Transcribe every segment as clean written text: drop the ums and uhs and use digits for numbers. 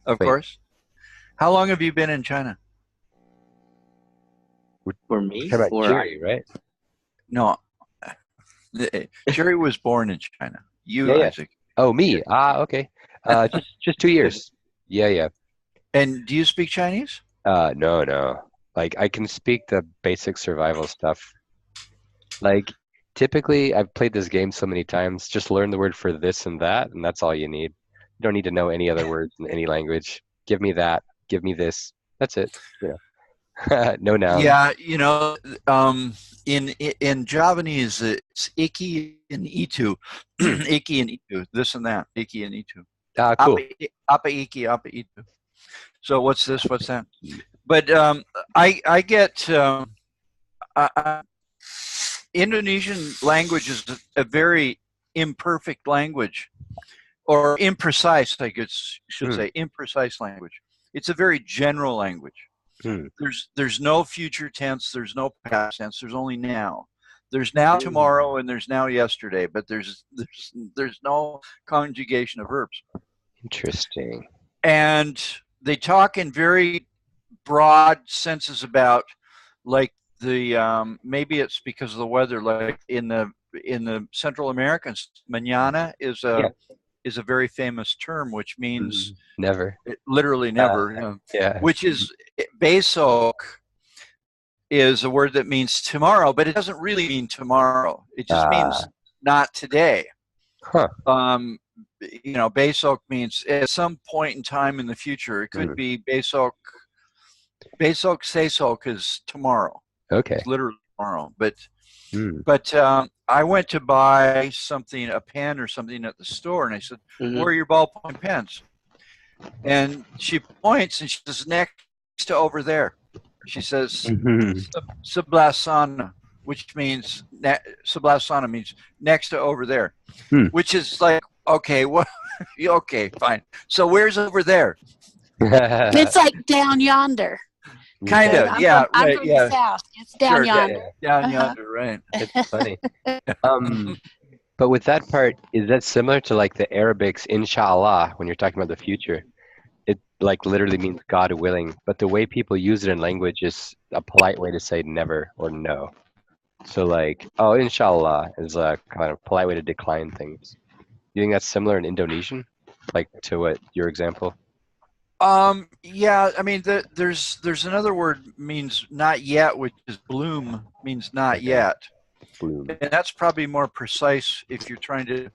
Of Wait, course. How long have you been in China? we're For talking me, about or Jerry, right? No, Jerry was born in China. Yeah, You, yeah. Isaac. Oh, Yeah. me. Ah, okay. Just 2 years. Yeah, yeah. And do you speak Chinese? No, no. Like I can speak the basic survival stuff. Like typically, I've played this game so many times. Just learn the word for this and that, and that's all you need. You don't need to know any other words in any language. Give me that. Give me this. That's it. You know, no nouns. Yeah, in Javanese, it's iki and itu, Hmm. iki and itu, this and that, iki and itu, Ah, apa cool. apa iki, apa itu. So what's this? What's that? But I get I, Indonesian language is a very imperfect language, or imprecise, I guess should Hmm. say, imprecise language. It's a very general language. Hmm. There's no future tense, there's no past tense, there's only now. There's now tomorrow and there's now yesterday, but there's no conjugation of verbs. Interesting. And they talk in very broad senses about, like, the maybe it's because of the weather, like in the Central Americans, mañana Yeah. is a very famous term, which means Never. literally Uh, never, yeah. which is besok is a word that means tomorrow, but it doesn't really mean tomorrow. It just means Uh, not today. huh. Um, besok means at some point in time in the future. It could Hmm. be besok. Besok sesok is tomorrow. Okay. It's literally tomorrow. But Hmm. but I went to buy something, a pen or something at the store, and I said, "Where are your ballpoint pens?" And she points and she says, "Next to over there." She says, Mhm. "Sebelah sana," which means sebelah sana means next to over there, Hmm. which is like, okay, what? Okay, fine. So where's over there? It's like down yonder. Kind Okay. of, yeah, I'm right, from yeah, the south. It's down sure, Yeah, yonder. down Uh-huh. yonder, right? it's funny. But with that part, is that similar to like the Arabic's inshallah when you're talking about the future? It like literally means God willing, but the way people use it in language is a polite way to say never or no. So like, oh, inshallah is a kind of polite way to decline things. You think that's similar in Indonesian? Like to what your example? Yeah, I mean, there's another word means not yet, which is bloom, means not Okay. yet, Bloom. and that's probably more precise if you're trying to.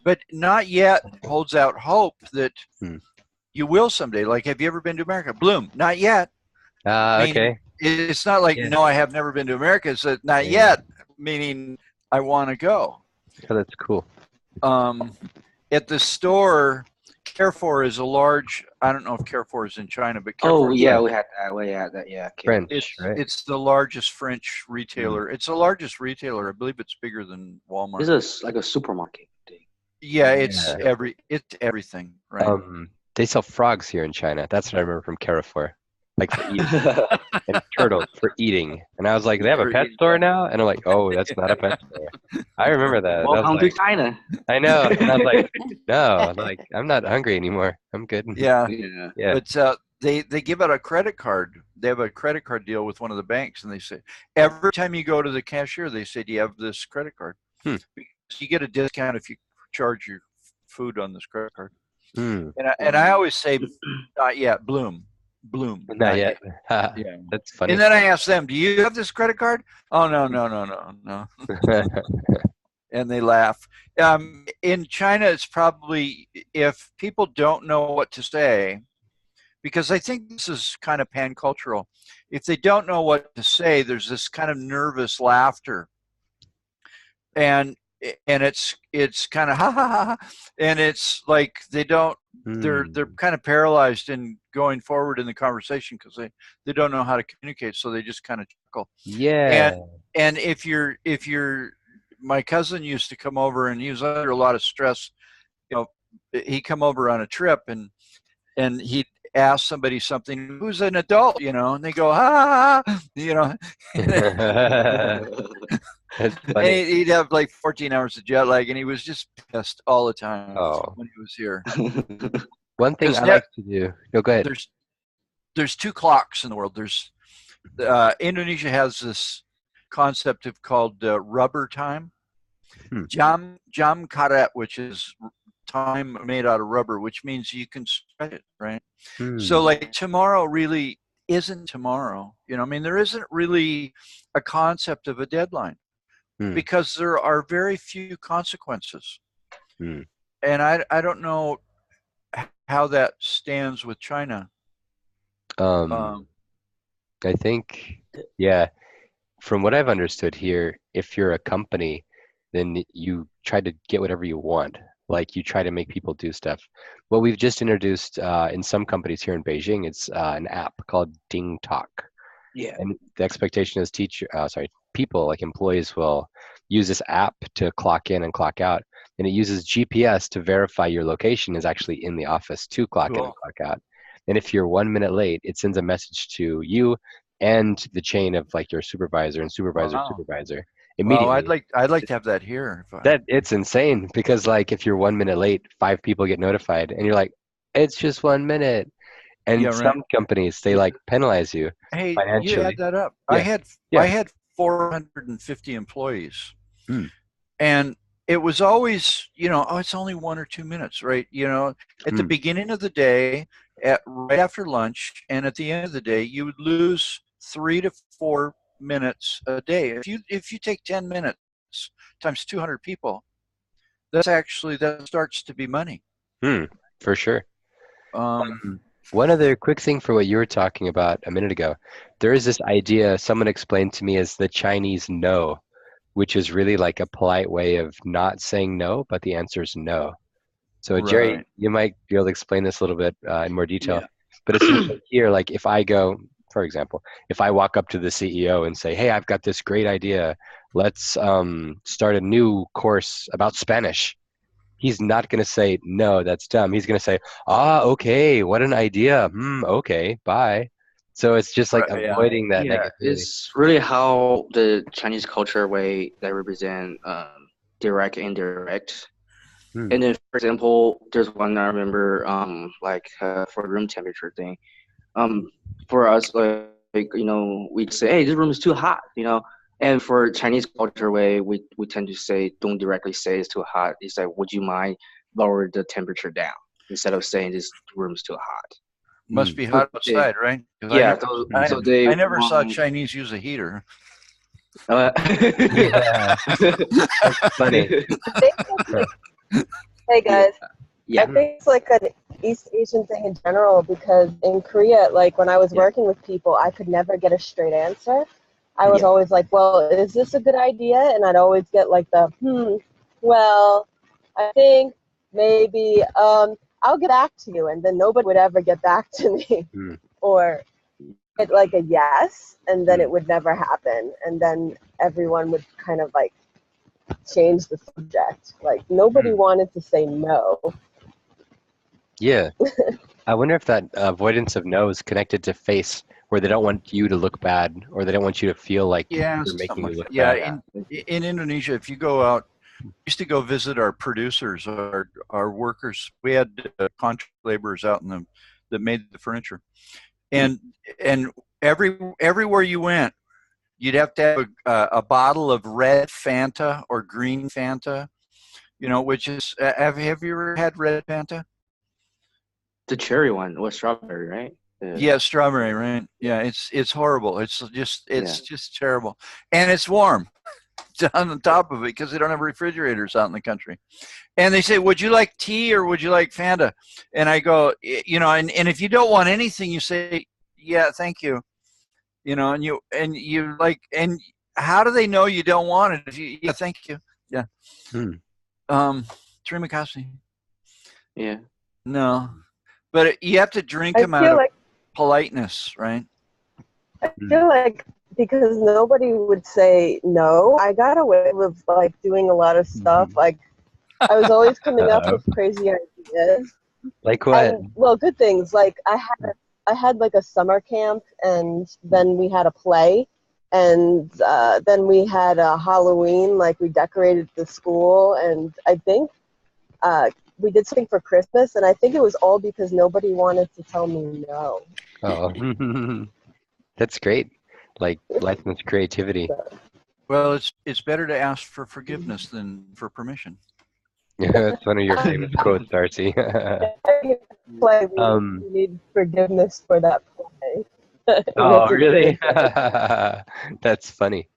But not yet holds out hope that Hmm. you will someday. Like, have you ever been to America? Bloom, not yet. Meaning, Okay. it's not like, Yeah. no, I have never been to America. It's a not Yeah. yet, meaning I want to go. Oh, that's cool. At the store, Carrefour is a large. I don't know if Carrefour is in China, but Oh Carrefour, yeah, we had that. We had that. Yeah, French, it's right? it's the largest French Mm. retailer. It's the largest retailer. I believe it's bigger than Walmart. This is like a supermarket thing. Yeah, Yeah. it's everything, right? They sell frogs here in China. That's what I remember from Carrefour. Like for eating. And turtles for eating. And I was like, they have a For pet eating. store now? And I'm like, oh, that's not a pet store. I remember that. And I was Welcome to like, China. I know. And I was like, no, like I'm not hungry anymore. I'm good. Yeah, Yeah. Yeah. but they give out a credit card. They have a credit card deal with one of the banks, and they say every time you go to the cashier, they say, "Do you have this credit card?" Hmm. Because you get a discount if you charge your food on this credit card. Hmm. And I always say, not yet, bloom, Not yet. Yeah. That's funny. And then I ask them, do you have this credit card? Oh, no. And they laugh. In China, it's probably, if people don't know what to say, because I think this is kind of pan-cultural, if they don't know what to say, there's this kind of nervous laughter. And it's kind of ha ha ha ha, and it's like they don't, they're kind of paralyzed in going forward in the conversation because they don't know how to communicate, so they just kind of chuckle. Yeah. And if you're my cousin used to come over, and he was under a lot of stress. He come over on a trip, and he'd ask somebody something who's an adult, and they go ha ha ha, That's and funny. he'd have like 14 hours of jet lag, and he was just pissed all the time Oh. when he was here. One thing 'Cause I like to do. No, go ahead. There's two clocks in the world. There's Indonesia has this concept of called rubber time. Jam karet, which is time made out of rubber, which means you can stretch it, right? So like tomorrow really isn't tomorrow. You know, I mean, there isn't really a concept of a deadline because there are very few consequences. And I don't know how that stands with China. I think, yeah, from what I've understood here, if you're a company, then you try to get whatever you want. Like you try to make people do stuff. What we've just introduced in some companies here in Beijing, it's an app called Ding Talk. Yeah. And the expectation is people like employees will use this app to clock in and clock out. And it uses GPS to verify your location is actually in the office to clock in and clock out. And if you're 1 minute late, it sends a message to you and the chain of like your supervisor and supervisor immediately. Well, I'd like to have that here. That it's insane because like if you're 1 minute late, 5 people get notified, and you're like, it's just 1 minute. And some companies they like penalize you financially. You add that up. Yeah. I had 450 employees, and it was always, you know, it's only 1 or 2 minutes, right? You know, at the beginning of the day, right after lunch, and at the end of the day, you would lose 3 to 4 minutes a day. If you take 10 minutes times 200 people, that starts to be money. For sure. One other quick thing for what you were talking about a minute ago. There is this idea someone explained to me as the Chinese no, which is really like a polite way of not saying no, but the answer is no. So Jerry, you might be able to explain this a little bit in more detail. Yeah. But it's here, like if I go, for example, if I walk up to the CEO and say, hey, I've got this great idea. Let's start a new course about Spanish. He's not going to say, no, that's dumb. He's going to say, okay, what an idea. Okay, bye. So it's just like avoiding that negativity. It's really how the Chinese culture way they represent direct and indirect. And then, for example, there's one I remember, for room temperature thing. For us, like you know, we say, hey, this room is too hot, you know. And for Chinese culture way, we tend to say, don't directly say it's too hot. It's like, would you mind lower the temperature down instead of saying this room is too hot? Must be hot outside, right? Yeah. I never saw Chinese use a heater. Yeah. Funny. Hey guys. Yeah. I think it's like an East Asian thing in general because in Korea, like when I was working with people, I could never get a straight answer. I was always like, well, is this a good idea? And I'd always get like the, well, I think maybe I'll get back to you. And then nobody would ever get back to me or get like a yes. And then it would never happen. And then everyone would kind of like change the subject. Like nobody wanted to say no. Yeah. I wonder if that avoidance of no is connected to face, where they don't want you to look bad or they don't want you to feel like they're making you look bad. In Indonesia, if you go out, we used to go visit our producers, our workers. We had contract laborers out that made the furniture. And everywhere you went, you'd have to have a bottle of red Fanta or green Fanta, you know, which is, have you ever had red Fanta? The cherry one or strawberry, right? Yeah, strawberry, right? Yeah, it's horrible. It's just terrible, and it's warm on the top of it because they don't have refrigerators out in the country. And they say, "Would you like tea or would you like Fanta?" And I go, you know, and if you don't want anything, you say, "Yeah, thank you." You know, and you like, and how do they know you don't want it? If you, yeah, thank you. Yeah. Terima kasih. Yeah. No, but you have to drink them out of politeness, right? I feel like because nobody would say no, I got away with like doing a lot of stuff. Like I was always coming up with crazy ideas. Like what? And, well, good things. Like I had like a summer camp, and then we had a play, and then we had a Halloween. Like we decorated the school, and I think we did something for Christmas, and I think it was all because nobody wanted to tell me no. Oh, that's great. Like licensed creativity. Well, it's better to ask for forgiveness than for permission. That's one of your famous quotes, Darcy. Play, Um, we need forgiveness for that play. Oh, really? That's funny.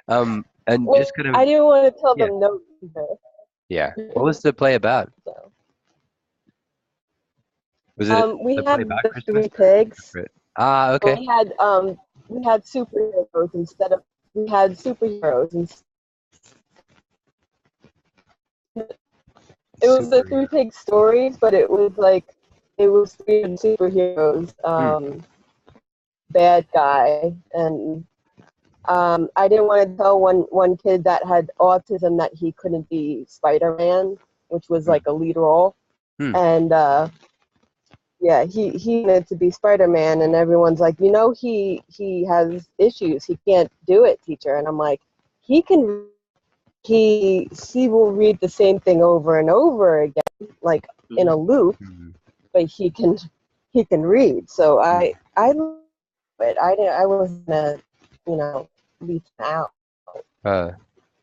And Well, just kind of, I didn't want to tell yeah. them no either. Yeah. What was the play about? So. Was it We the play had about the Christmas? Three Pigs. Ah, okay. We had superheroes instead of we had superheroes. It was the Three Pigs stories, but it was three superheroes. Bad guy, and I didn't want to tell one kid that had autism that he couldn't be Spider-Man, which was like a lead role, and yeah, he wanted to be Spider-Man, and everyone's like, he has issues, he can't do it, teacher, and I'm like, he will read the same thing over and over again, like in a loop, but he can read. So I love it. I wasn't gonna, leave him out.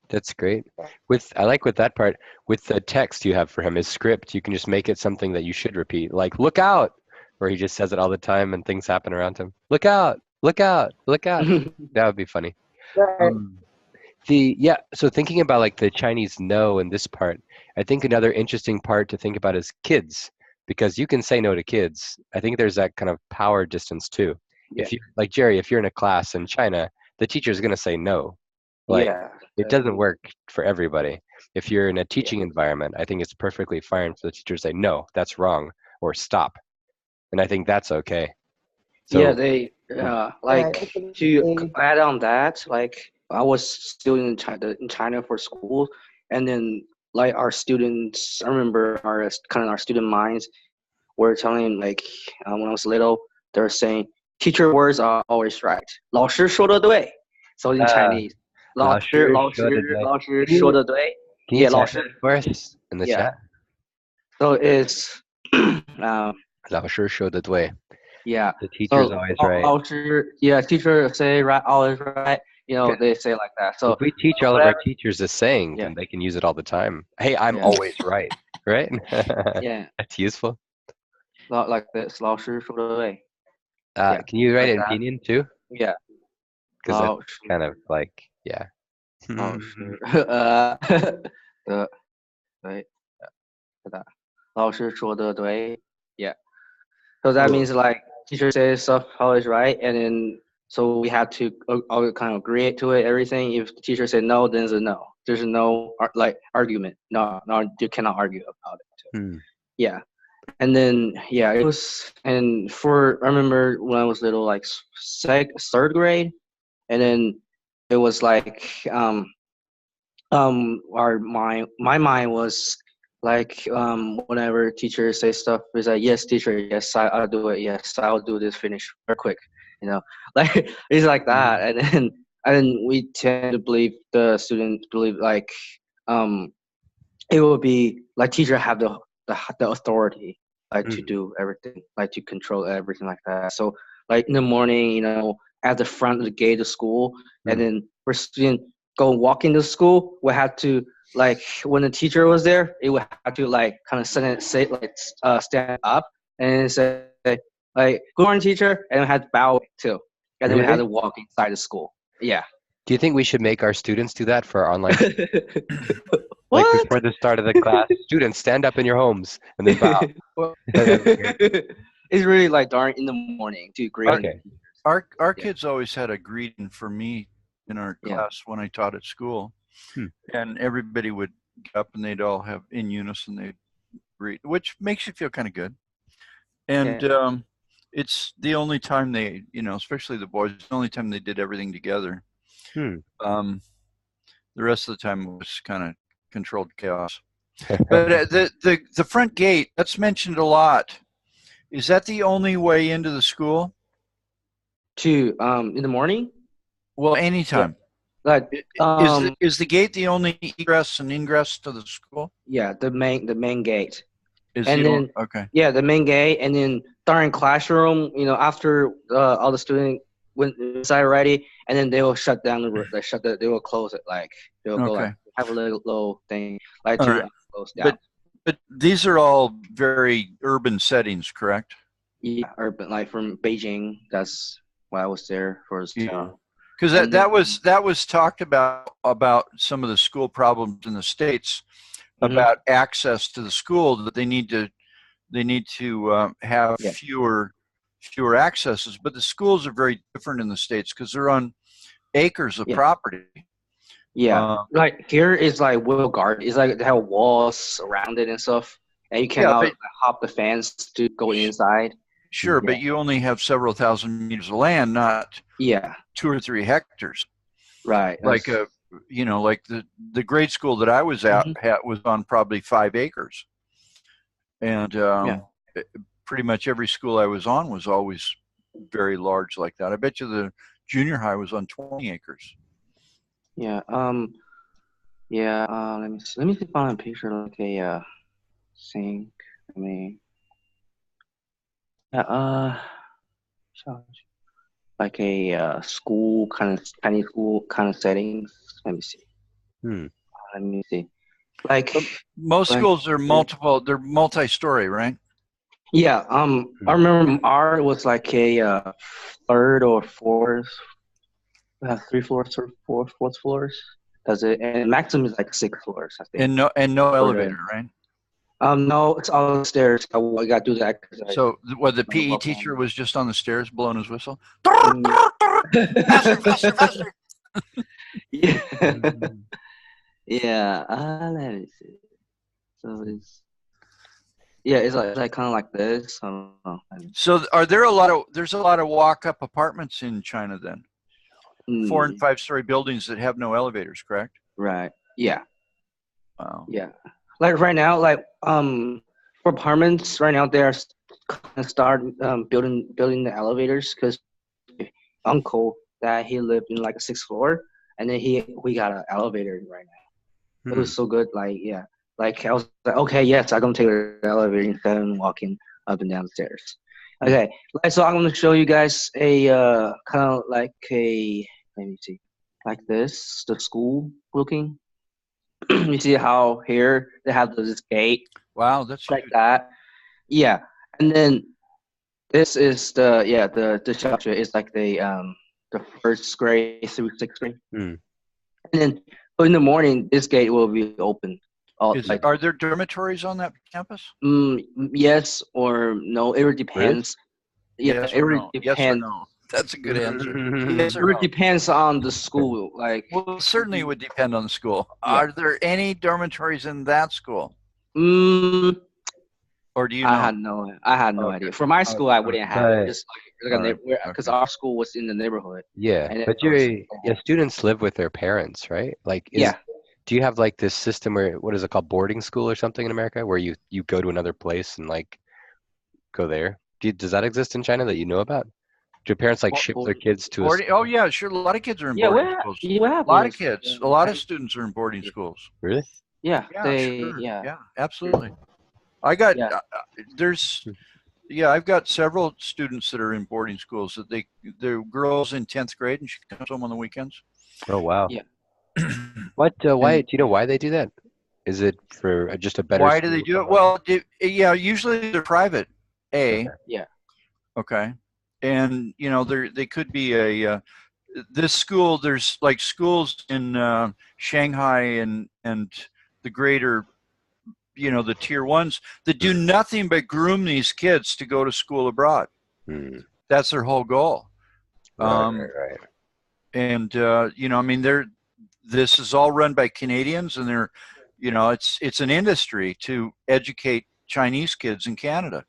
That's great. I like with that part, with the text you have for him, his script, you can just make it something that you should repeat, like "look out," where he just says it all the time and things happen around him. Look out! Look out! Look out! That would be funny. Right. So thinking about like the Chinese no in this part, I think another interesting part to think about is kids, because you can say no to kids. I think there's that kind of power distance too. Yeah. If you, like Jerry, if you're in a class in China, the teacher's going to say no. Like, it doesn't work for everybody. If you're in a teaching environment, I think it's perfectly fine for the teacher to say, no, that's wrong, or stop. And I think that's okay. So, yeah, they like to add on that, like I was still in China for school, and then like our students, I remember our student minds were telling, like when I was little, they were saying teacher words are always right. 老师说的对. So in Chinese, 老师说的对. Can you Yeah, 老 type 师 it for us in the chat? So it's 老师说的对. Yeah. The teacher's always right. Teacher say right, always right. They say like that. So if we teach all of our teachers this saying, then they can use it all the time. Hey, I'm always right, right? Yeah. That's useful. Like this, 老师说的对. Can you write it in Pinyin too? Yeah. Because that's kind of like, yeah. 老师对. 老师说的对. Yeah. So that means like teacher says stuff always right, and then so we have to all kind of agree to it, everything. If the teacher said no, then it's a no. There's no argument. No, you cannot argue about it. Yeah. And then it was, and I remember when I was little, like third grade, and then it was like my mind was like whenever teacher say stuff, is like, yes teacher, yes I'll do it, yes I'll do this, finish very quick, like it's like that. And then we tend to believe, the students believe, like it will be like teacher have the authority, like to do everything, like to control everything like that. So like in the morning, at the front of the gate of school, and then for student go walk into school, we had to, like when the teacher was there, it would have to like kind of stand up and say like, good morning teacher, and we had to bow too, and then we had to walk inside the school. Yeah. Do you think we should make our students do that for our online? What? Like before the start of the class, students stand up in your homes and then bow. It's really like darn in the morning to greet. Okay. Our kids always had a greeting for me in our class when I taught at school, and everybody would get up and they'd all have in unison, they'd greet, which makes you feel kind of good. And it's the only time they, especially the boys, the only time they did everything together. The rest of the time it was kind of controlled chaos. But the front gate, that's mentioned a lot. Is that the only way into the school? To in the morning? Well, anytime. Like is the gate the only egress and ingress to the school? Yeah, the main gate. Is And the then okay. yeah, the main gate, and then during classroom, after all the students went inside already, and then they will shut down they will close it, like they will go Okay. like have a little thing like All to right. close down. But these are all very urban settings, correct? Yeah, urban, like from Beijing. That's why I was there for. Yeah. Because And that was talked about some of the school problems in the States, Mhm. about access to the school, that they need to have Yeah. fewer accesses. But the schools are very different in the States because they're on acres of Yeah. property. Yeah, like here is like walled garden. It's like they have walls around it and stuff, and you cannot hop the fence to go inside. Sure, but you only have several thousand meters of land, not 2 or 3 hectares. Right. Like like the grade school that I was at was on probably 5 acres, and pretty much every school I was on was always very large like that. I bet you the junior high was on 20 acres. Yeah. Let me see. Let me see if I find a picture like a sink. I mean. Like a school kind of tiny school kind of settings. Let me see. Let me see. Like most schools are multiple. They're multi-story, right? Yeah. I remember ours was like a third or fourth, 3 floors or fourth floors. Does it? And maximum is like 6 floors, I think. And no elevator, right? No, it's on the stairs. I got to do that. So, the PE teacher was just on the stairs blowing his whistle? Faster, faster. Yeah. Yeah. Let me see. So it's like kind of like this. I don't know. So, there's a lot of walk-up apartments in China then? 4 and 5 story buildings that have no elevators, correct? Right. Yeah. Wow. Yeah. Like right now, like for apartments right now, they're start building the elevators because uncle that he lived in like a 6th floor, and then we got an elevator right now. It was so good. Like like I was like, okay, yes, I'm gonna take the elevator instead of walking up and down the stairs. Okay, so I'm gonna show you guys a kind of like a, let me see, like this, the school looking. You see how here they have this gate. Wow, that's like that. Yeah, and then this is the structure is like the 1st grade through 6th grade. And then in the morning, this gate will be open. Are there dormitories on that campus? Yes or no. It really depends. Really? Yeah, yes it really no. depends. Yes or no. That's a good answer. Yes it really depends on the school. Like, well, certainly it would depend on the school. Yeah. Are there any dormitories in that school? Or do you know? I had no idea. For my school, I wouldn't have it. Just like because our school was in the neighborhood. Yeah, but students live with their parents, right? Like, do you have like this system where, what is it called, boarding school or something in America, where you go to another place and like go there? Does that exist in China that you know about? Do parents like ship their kids to Oh yeah, sure. A lot of kids are in boarding schools. A lot of kids. A lot of students are in boarding schools. Really? Yeah. Yeah, absolutely. I got I've got several students that are in boarding schools that they're girls in 10th grade, and she comes home on the weekends. Oh wow. Yeah. Why do you know why they do that? Is it for just a better? Why do they do it? Well, usually they're private. Yeah. Okay. And they could be this school. There's like schools in Shanghai and the greater, the tier 1s that do nothing but groom these kids to go to school abroad. That's their whole goal. Right. And this is all run by Canadians, and they're, it's an industry to educate Chinese kids in Canada.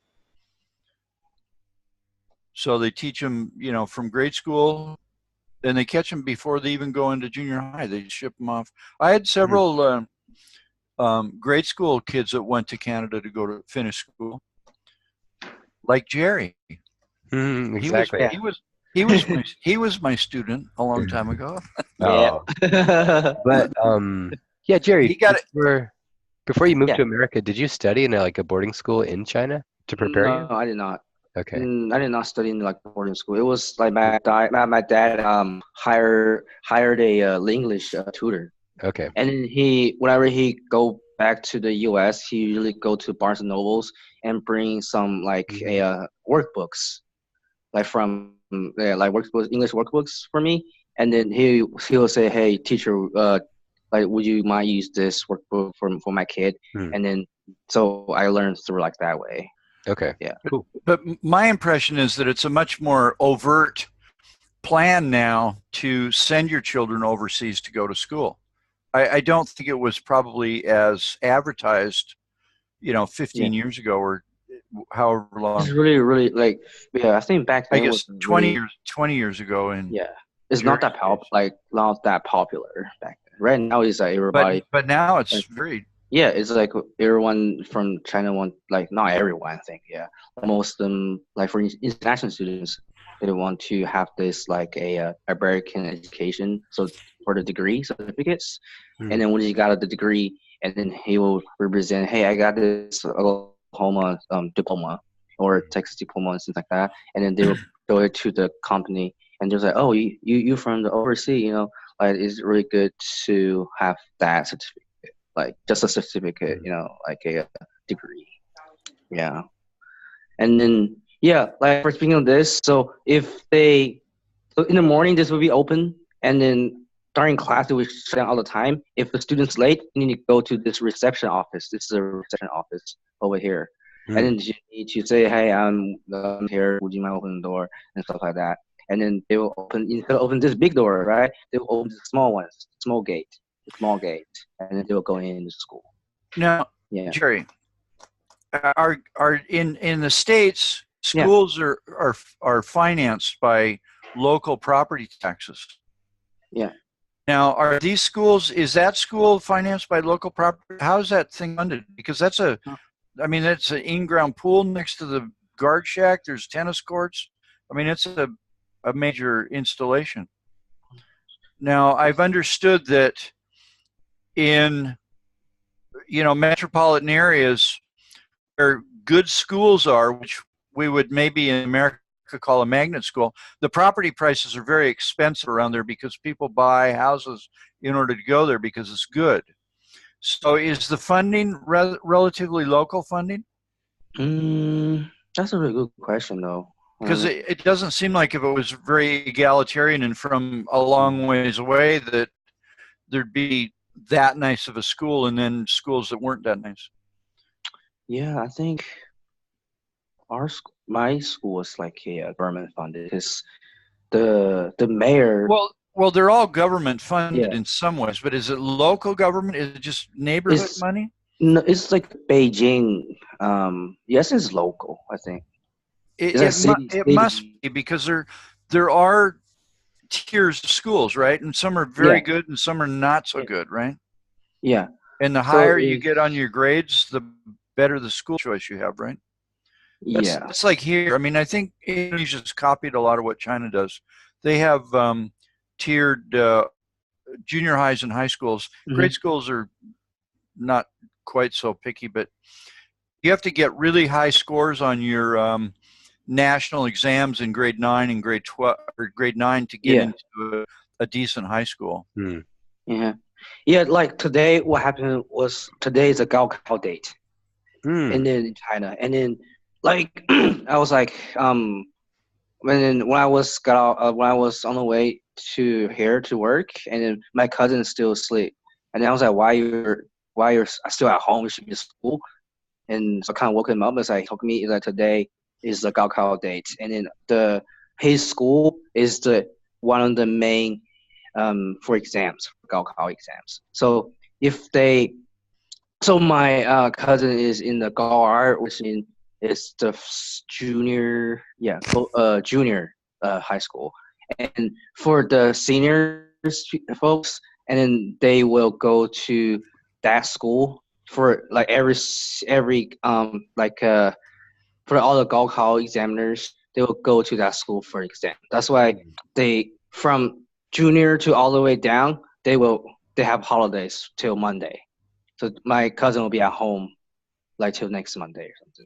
So they teach them, from grade school, and they catch them before they even go into junior high. They ship them off. I had several grade school kids that went to Canada to go to finish school, like Jerry. Exactly. He was my student a long time ago. But yeah, Jerry, he got it. Before you moved Yeah. to America, did you study in like a boarding school in China to prepare No, you? I did not. Okay. I did not study in like boarding school. It was like my dad hired a English tutor, Okay. and then whenever he go back to the U.S., he usually go to Barnes and Nobles and bring some like Mhm. workbooks, like from like workbooks, English workbooks for me, and then he'll say, "Hey, teacher, like, would you mind use this workbook for my kid?" Hmm. And then so I learned through like that way. Okay. Yeah. Cool. But my impression is that it's a much more overt plan now to send your children overseas to go to school. I don't think it was probably as advertised, 15 years ago or however It's long. really like, yeah, I think back I then was guess 20 really, years 20 years ago. And yeah, it's not that not that popular back then. Right now it's like everybody, but now it's like, very. yeah, it's like everyone from China want, like, not everyone, I think, yeah, most of them, like for international students, they want to have this like a American education, so for the degree certificates, Hmm. and then when you got the degree, and then he will represent, hey, I got this Oklahoma diploma or Texas diploma and things like that, and then they will go it to the company, and they're like, oh, you from the overseas, like it's really good to have that certificate, like just a certificate, like a degree. Yeah. And then, yeah, like for speaking of this, so so in the morning, this will be open, and then during class, it will shut down all the time. If the student's late, you need to go to this reception office. This is a reception office over here. Hmm. And then you need to say, hey, I'm here. Would you mind opening the door and stuff like that? And then they will instead of open this big door, right? They will open the small ones, small gate, and then they will go into school. Now, Yeah. Jerry, are in the States, Yeah. schools are financed by local property taxes. Yeah. Now, is that school financed by local property? How's that thing funded? Because that's an in-ground pool next to the guard shack. There's tennis courts. I mean, it's a major installation. Now, I've understood that in, metropolitan areas where good schools are, which we would maybe in America call a magnet school, the property prices are very expensive around there because people buy houses in order to go there because it's good. So is the funding relatively local funding? That's a really good question, though. Because it doesn't seem like if it was very egalitarian and from a long ways away that there'd be that nice of a school and then schools that weren't that nice. Yeah, I think my school was like a government funded, because the mayor. Well, they're all government funded Yeah. in some ways, but is it local government? Is it just neighborhood money? No, it's like Beijing. Yes, it's local, I think. It must be, because there are tiers of schools, right? And some are very good and some are not so good, right? Yeah. And the higher you get on your grades, the better the school choice you have, right? Yeah. It's like here. I mean, I think Indonesia's copied a lot of what China does. They have tiered junior highs and high schools. Mhm. Grade schools are not quite so picky, but you have to get really high scores on your national exams in grade 9 and grade 12 or grade 9 to get into a decent high school. Yeah. Yeah, like today, what happened was today is a Gaokao date, and then in China, and then like I was like, when I was on the way to here to work, and then my cousin still asleep, and then I was like, why you're still at home? You should be at school. And so I kind of woke him up. It's like, told me that today is the Gaokao date, and then his school is one of the main for exams, Gaokao exams. So my cousin is in the Gao'er, which is the junior high school, and for the seniors folks, and then they will go to that school for like every for all the Gaokao examiners, they will go to that school for exam. That's why from junior to all the way down, they have holidays till Monday. So my cousin will be at home like till next Monday or something.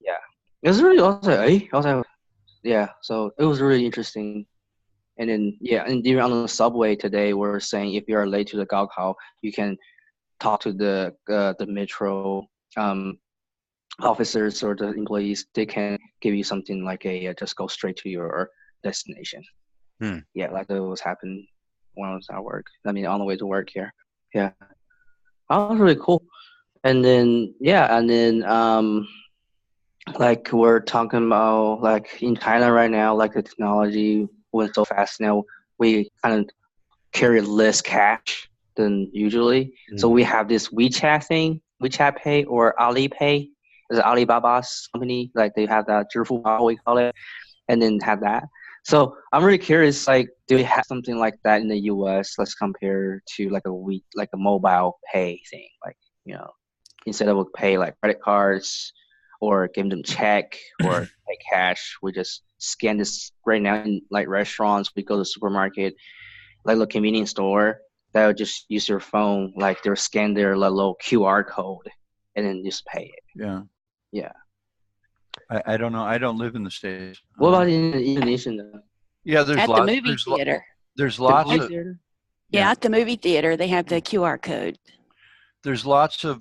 Yeah, it was really. I was like, eh? I was like, yeah. So it was really interesting. And then and even on the subway today, we're saying if you are late to the Gaokao, you can talk to the metro officers or the employees. They can give you something like just go straight to your destination. Yeah, like that was happening when I was at work. I mean, on the way to work here. Yeah, that was really cool. And then like we're talking about like in China right now, like the technology went so fast now. We kind of carry less cash than usually. So we have this WeChat thing, WeChat Pay or Alipay. It's Alibaba's company. Like they have that 支付宝 we call it, and then have that. So I'm really curious, like, do we have something like that in the U.S.? Let's compare to like a mobile pay thing, like instead of pay like credit cards or give them check or pay cash, we just scan this right now in like restaurants. We go to the supermarket, like the convenience store. They'll just use your phone, like they'll scan their little QR code, and then just pay it. Yeah. Yeah. I don't know. I don't live in the States. What about in Indonesia though? Yeah, there's At lots. the movie theater. There's lots of. Yeah, at the movie theater, they have the QR code. There's lots of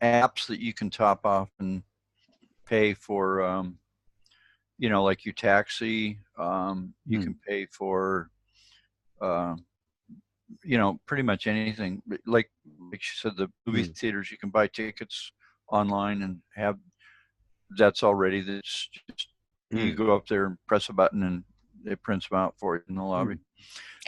apps that you can top off and pay for. Like your taxi. You can pay for. Pretty much anything. Like you said, the movie theaters, you can buy tickets online and have. That's already. That's just you go up there and press a button and it prints them out for you in the lobby.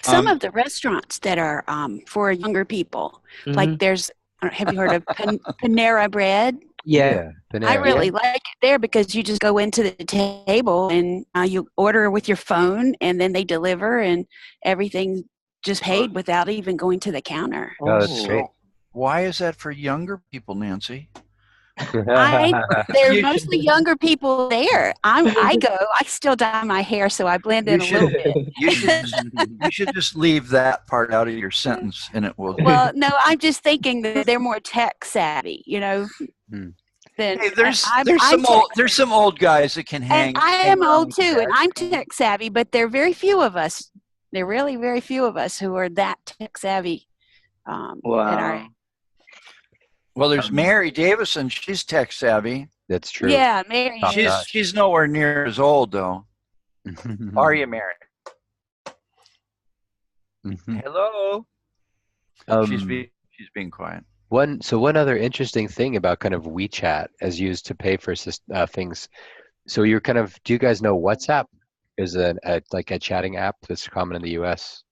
Some of the restaurants that are for younger people, like there's. Have you heard of Panera Bread? Yeah. Panera. I really like it there because you just go into the table and you order with your phone and then they deliver and everything just paid without even going to the counter. Oh, that's great. Why is that for younger people, Nancy? There's mostly younger people there. I still dye my hair, so I blend in a little bit. You should just leave that part out of your sentence, and it will. Well, no, I'm just thinking that they're more tech savvy, Than hey, there's some old guys that can hang. And I am old too, and I'm tech savvy, but there are very few of us. There are really very few of us who are that tech savvy. Wow. Well, there's Mary Davison. She's tech savvy. That's true. Yeah, Mary. She's nowhere near as old, though. Are you, Mary? Hello. She's being quiet. One other interesting thing about kind of WeChat as used to pay for things. So do you guys know WhatsApp is like a chatting app that's common in the U.S.?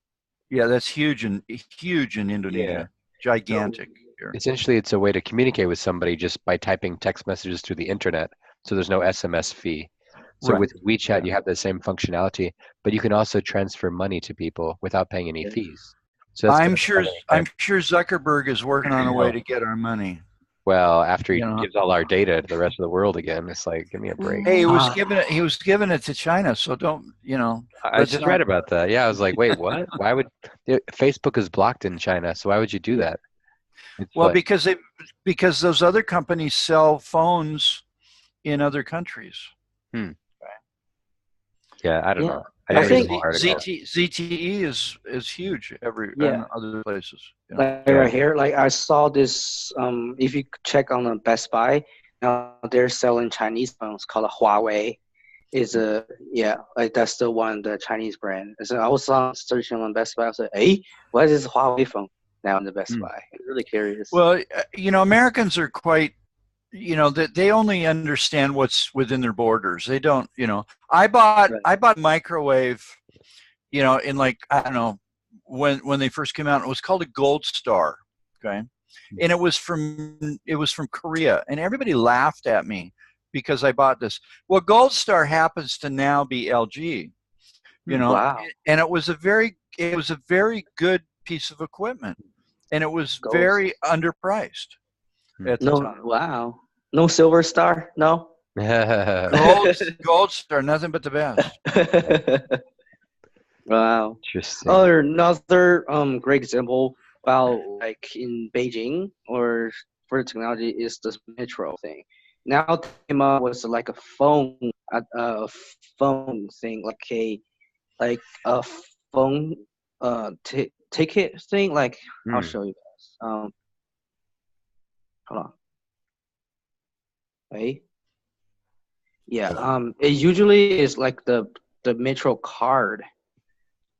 Yeah, that's huge in Indonesia. Yeah. Gigantic. Essentially, it's a way to communicate with somebody just by typing text messages through the internet. So there's no SMS fee. So with WeChat, you have the same functionality, but you can also transfer money to people without paying any fees. So I'm sure Zuckerberg is working on a way to get our money. Well, after he gives all our data to the rest of the world again, it's like, give me a break. Hey, he was giving it to China, so don't, I just read about that. Yeah, I was like, wait, what? Why would Facebook is blocked in China? So why would you do that? Well, because those other companies sell phones in other countries. Yeah, I don't know. I think ZTE is huge in other places. Like right here, like I saw this. If you check on the Best Buy, now they're selling Chinese phones called Huawei. That's the one, the Chinese brand. So I was searching on Best Buy. I was like, hey, what is this Huawei phone now in the Best Buy? I'm really curious. Well, Americans are quite. They only understand what's within their borders. They don't, I bought a microwave, in like, I don't know, when they first came out. It was called a Gold Star, okay? And it was from Korea, and everybody laughed at me because I bought this. Well, Gold Star happens to now be LG, Wow. And it was a very good piece of equipment, and it was very underpriced. Wow. No Silver Star? No? Gold Star, nothing but the best. Wow. Interesting. Another great example Well, like in Beijing or for the technology is the metro thing. Now came up was like a phone thing, like a phone ticket thing. Like I'll Hmm. show you guys. Hold on. Wait. Yeah. It usually is like the metro card,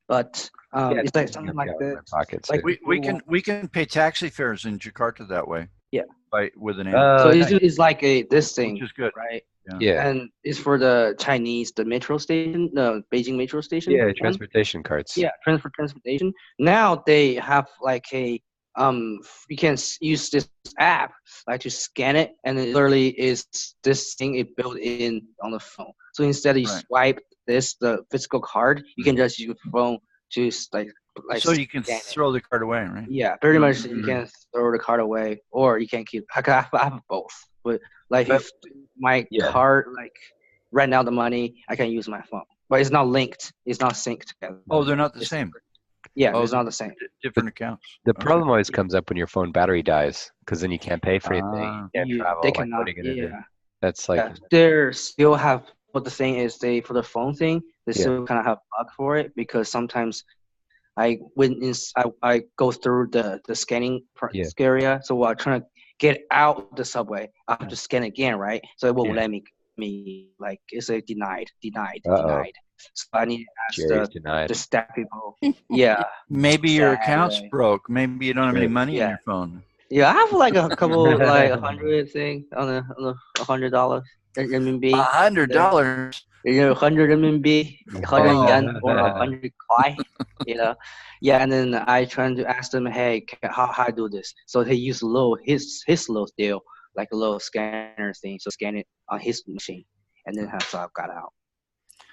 but Yeah, it's like something I've like got it in this. my pocket Like too. We can pay taxi fares in Jakarta that way yeah. with an app, So Nice. it's like this which thing, is good. right? Yeah. Yeah. And it's for the Chinese, the metro station, the Beijing metro station Yeah, one. transportation cards. Yeah, transportation. Now they have like you can use this app like to scan it, and it literally is this thing it built in on the phone. So instead you Right. swipe the physical card, you can just use your phone to like So you can scan it. throw the card away, right? Yeah, pretty much you Mhm. can throw the card away, or you can keep. I have both, but like But if my yeah, card like ran out the money, I can use my phone, but it's not linked. It's not synced together. Oh, they're not the It's same. yeah, Oh, it's they're not the same. different accounts. the Okay. problem always comes up when your phone battery dies, because then you can't pay for anything. Ah. You can't Yeah, travel. they Like, what cannot. are you gonna do? Yeah, That's like, yeah. They still have. But the thing is, they for the phone thing, they yeah, still kind of have bug for it because sometimes I go through the scanning yeah, area. So while trying to get out the subway, I have to scan again, right? So it won't yeah. let me like it's a denied. Uh-oh, So I need to ask Jerry's denied. the staff people. Yeah, Maybe your account's sadly. broke. Maybe you don't have any Right. money in Yeah, your phone. yeah. I have like a couple like 100 thing on a $100 RMB there. $100. 100 RMB, 100 Oh, yuan, or 100 kwai, you know. Yeah, and then I trying to ask them, hey, how I do this? So he used his little deal, like a little scanner thing, so scan it on his machine, and then so I got out.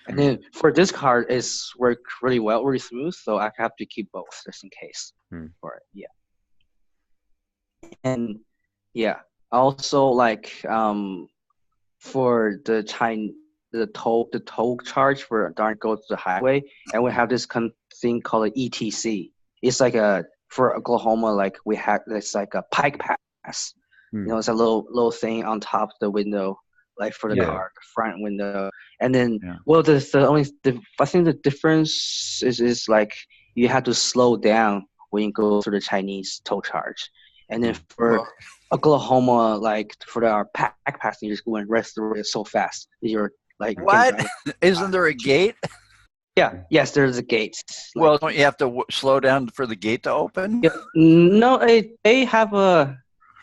And then for this card, it's worked really well, really smooth, so I have to keep both just in case Hmm. for it. Yeah, and yeah, also like for the toll charge for Darn go to the highway, and we have this thing called an ETC. It's like for Oklahoma, like we have it's like a pike pass. Hmm. It's a little thing on top of the window, like for the Yeah. car, the front window. And then Yeah. well, I think the difference is like you have to slow down when you go through the Chinese toll charge, and then for Well, Oklahoma, like for our pack passengers going right through it so fast. You're like you can't what? drive. Isn't there a gate? Yeah, yes, there's a gate. Like, Well, don't you have to slow down for the gate to open? yeah, no, they have a.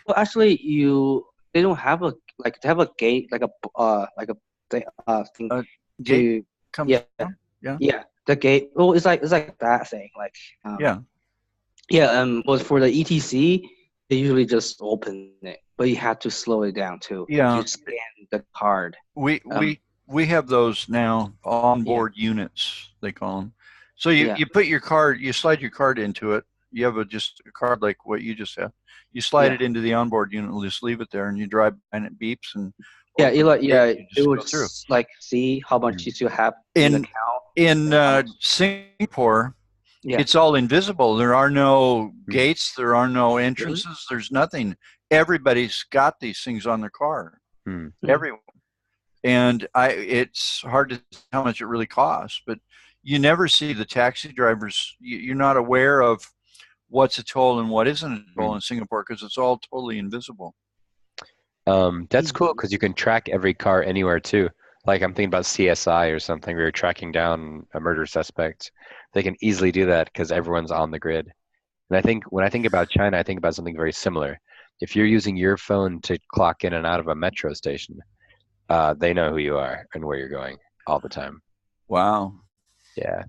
Well, actually, they don't have a like they have a gate like a thing A gate to comes yeah down? Yeah. yeah the gate. Well, it's like that thing like Yeah. was for the ETC. They usually just open it, but you have to slow it down too. Yeah. You scan the card. We have those now, onboard units, they call them. So Yeah. you put your card, you slide your card into it. You have just a card like what you just have. You slide Yeah. it into the onboard unit and just leave it there, and you drive and it beeps and Yeah, opens you like the yeah, gate, you it just would go through. like see how much you still have in the In account. in Singapore, Yeah. it's all invisible. There are no Hmm. gates. There are no entrances. There's nothing. Everybody's got these things on their car. Hmm. Everyone. And it's hard to tell how much it really costs, but you never see the taxi drivers. You're not aware of what's a toll and what isn't a toll in Singapore because it's all totally invisible. That's cool because you can track every car anywhere too. Like I'm thinking about CSI or something where you're tracking down a murder suspect. They can easily do that because everyone's on the grid. And I think when I think about China, I think about something very similar. If you're using your phone to clock in and out of a metro station, they know who you are and where you're going all the time. Wow. Yeah.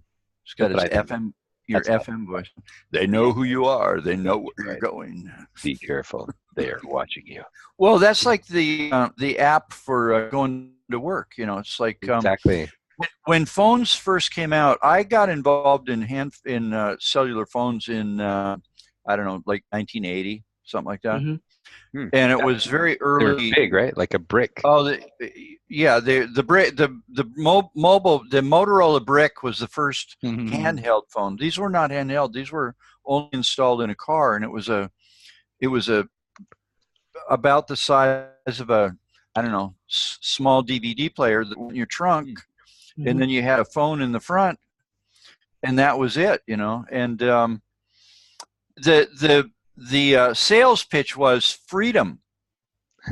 It's got That's its what I think. FM, your That's FM voice. They know who you are. They know where you're going. Be careful. They are watching you. Well, that's like the app for going to work. It's like Exactly. when phones first came out. I got involved in cellular phones in I don't know, like 1980, something like that. Mhm. And it was very They were early. big, right? Like a brick. Oh, yeah. The Motorola Brick was the first handheld phone. These were not handheld. These were only installed in a car, and it was about the size of a, I don't know, small DVD player that went in your trunk, and then you had a phone in the front, and that was it, you know. And the sales pitch was freedom,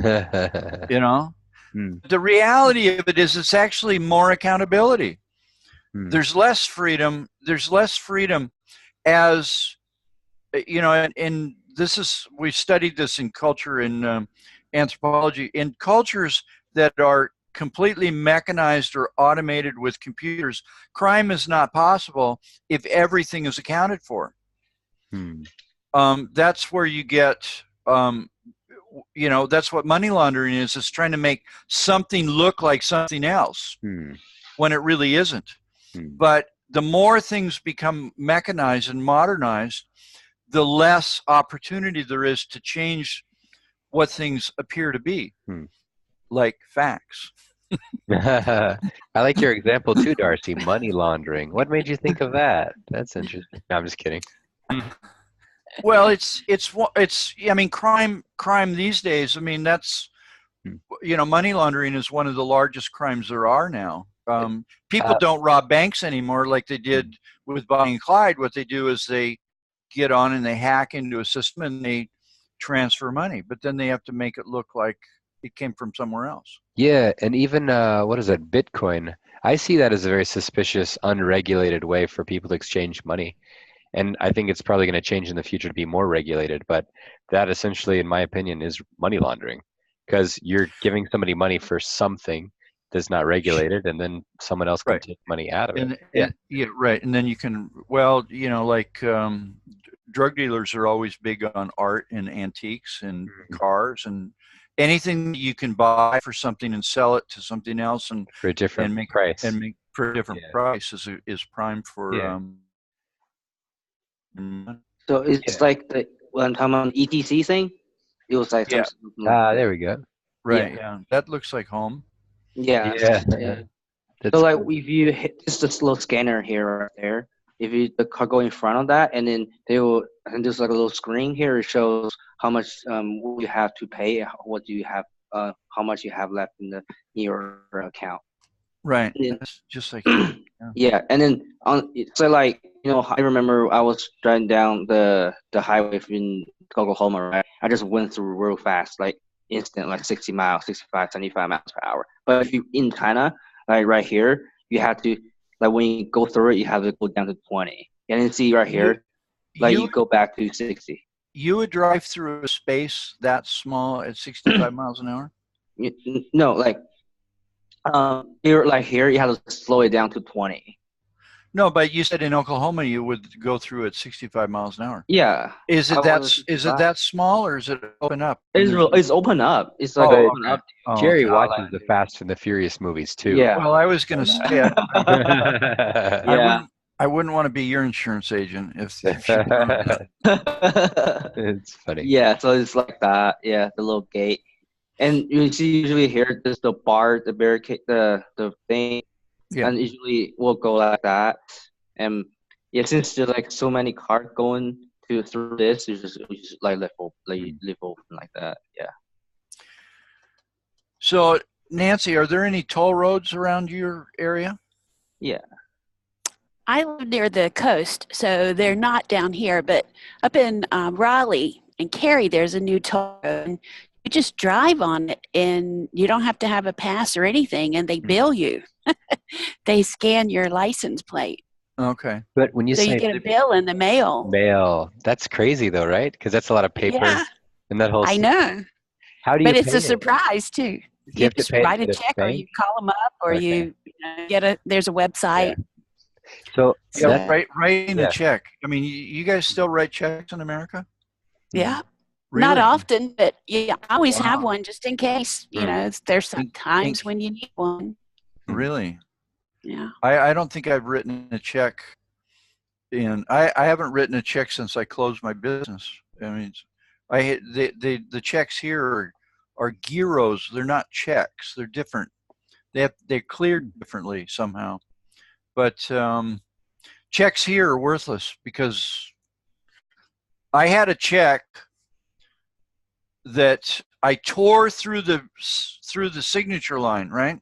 you know. The reality of it is it's actually more accountability. There's less freedom. There's less freedom as, you know, and this is, we studied this in culture and anthropology. In cultures that are completely mechanized or automated with computers, crime is not possible if everything is accounted for. That's where you get, you know, that's what money laundering is. It's trying to make something look like something else when it really isn't. But the more things become mechanized and modernized, the less opportunity there is to change what things appear to be, like facts. I like your example too, Darcy. Money laundering. What made you think of that? That's interesting. No, I'm just kidding. Well, it's I mean, crime these days. I mean, that's, you know, money laundering is one of the largest crimes there are now. People don't rob banks anymore like they did with Bonnie and Clyde. What they do is they get on and they hack into a system and they transfer money, but then they have to make it look like it came from somewhere else. Yeah, and even what is that, Bitcoin? I see that as a very suspicious, unregulated way for people to exchange money. And I think it's probably going to change in the future to be more regulated. But that essentially, in my opinion, is money laundering, because you're giving somebody money for something that's not regulated, and then someone else can take money out of it. Yeah, right. And then you can, well, you know, like drug dealers are always big on art and antiques and cars and anything you can buy for something and sell it to something else and for a different price. And make for a different price is prime for. So it's like the when I'm on ETC thing, it was like there we go. Right. Yeah. That looks like home. Yeah. So like if you hit just this little scanner here right there, if you the car go in front of that, and then they will, and there's like a little screen here. It shows how much what you have to pay, what do you have, how much you have left in your account. Right. Then, that's just like yeah, and then so like, you know, I remember I was driving down the highway in Oklahoma, right? I just went through real fast, like instant, like 60 miles, 65, 75 miles per hour. But if you in China, like right here, you have to, like when you go through it, you have to go down to 20. And then see right here, like you go back to 60. You would drive through a space that small at 65 miles an hour? No, like here you have to slow it down to 20. No, but you said in Oklahoma you would go through at 65 miles an hour. Yeah. Is it that small, or is it open up? It's open up. It's like open up. Jerry watches the Fast and the Furious movies too. Yeah. Well, I was going to say, yeah. I wouldn't want to be your insurance agent if you It's funny. Yeah, so it's like that. Yeah, the little gate. And you usually hear just the bar, the barricade, the thing. Yeah. And usually we'll go like that. And yeah, since there's like so many cars going through this, we just like leave open like that. Yeah. So Nancy, are there any toll roads around your area? Yeah. I live near the coast, so they're not down here, but up in Raleigh and Cary, there's a new toll road. And you just drive on it, and you don't have to have a pass or anything, and they bill you. They scan your license plate. Okay. But when you say you get a bill in the mail. That's crazy though, right? Because that's a lot of paper and that whole. I know. How do you? But it's a surprise too. You just write a check, or you call them up, or you get there's a website. Yeah. So writing a check. I mean, you guys still write checks in America? Yeah. Really? Not often, but I always have one just in case. You know, there's some times when you need one. Really? Yeah. I don't think I've written a check I haven't written a check since I closed my business. I mean, The checks here are gyros. They're not checks. They're different. They're cleared differently somehow. But checks here are worthless because I had a check that I tore through the signature line, right?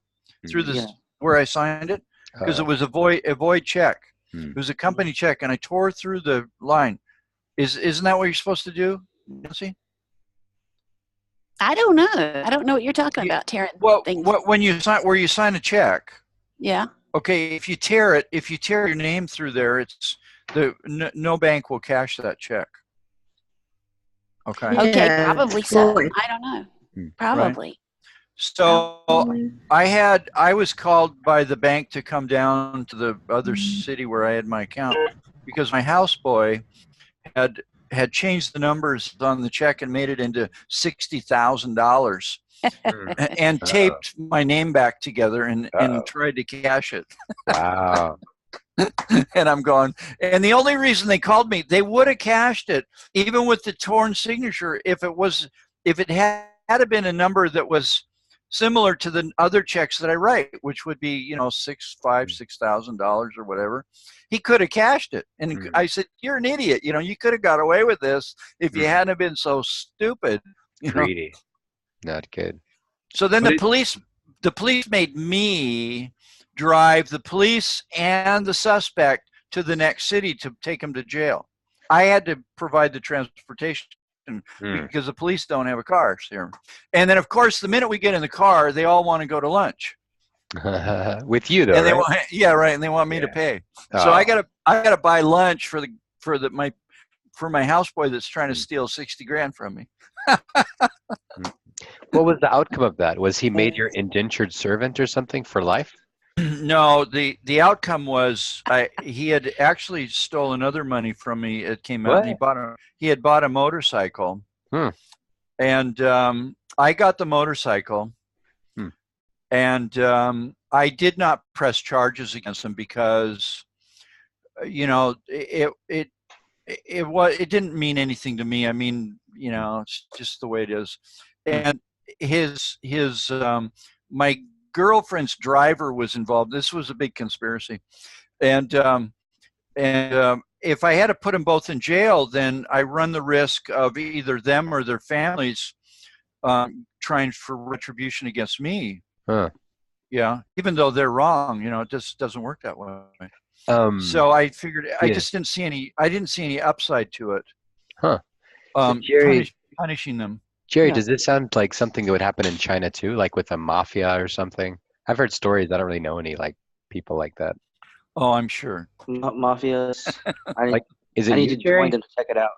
Through the where I signed it, because it was a void check. It was a company check, and I tore through the line. Isn't that what you're supposed to do, Nancy? I don't know. I don't know what you're talking about, tearing things. When you sign a check. Yeah. Okay, if you tear your name through there, no bank will cash that check. Okay. Okay, probably so. I don't know. Probably. Right. So I was called by the bank to come down to the other city where I had my account because my houseboy had changed the numbers on the check and made it into $60,000 and taped my name back together and tried to cash it. Wow. And I'm going, and the only reason they called me, they would have cashed it even with the torn signature if it had been a number that was similar to the other checks that I write, which would be, $6,000 or whatever. He could have cashed it. And I said, you're an idiot. You could have got away with this if you hadn't been so stupid. Greedy. Not good. So then the police made me drive the police and the suspect to the next city to take him to jail. I had to provide the transportation because the police don't have cars here. And then, of course, the minute we get in the car, they all want to go to lunch. With you, though, and right? And they want me to pay. So I gotta buy lunch for my houseboy that's trying to steal $60,000 from me. What was the outcome of that? Was he made your indentured servant or something for life? No, the outcome was he had actually stolen other money from me. It came out. He had bought a motorcycle, and I got the motorcycle, and I did not press charges against him because it didn't mean anything to me. I mean, it's just the way it is. And my girlfriend's driver was involved. This was a big conspiracy, and if I had to put them both in jail, then I run the risk of either them or their families trying for retribution against me. Yeah, even though they're wrong, it just doesn't work that way. So I figured I just didn't see any. I didn't see any upside to it. So Jerry, punishing them. Jerry, does this sound like something that would happen in China too, like with a mafia or something? I've heard stories. I don't really know any people like that. Oh, I'm sure. Mafias. Is it I need to Jerry? join them to check it out.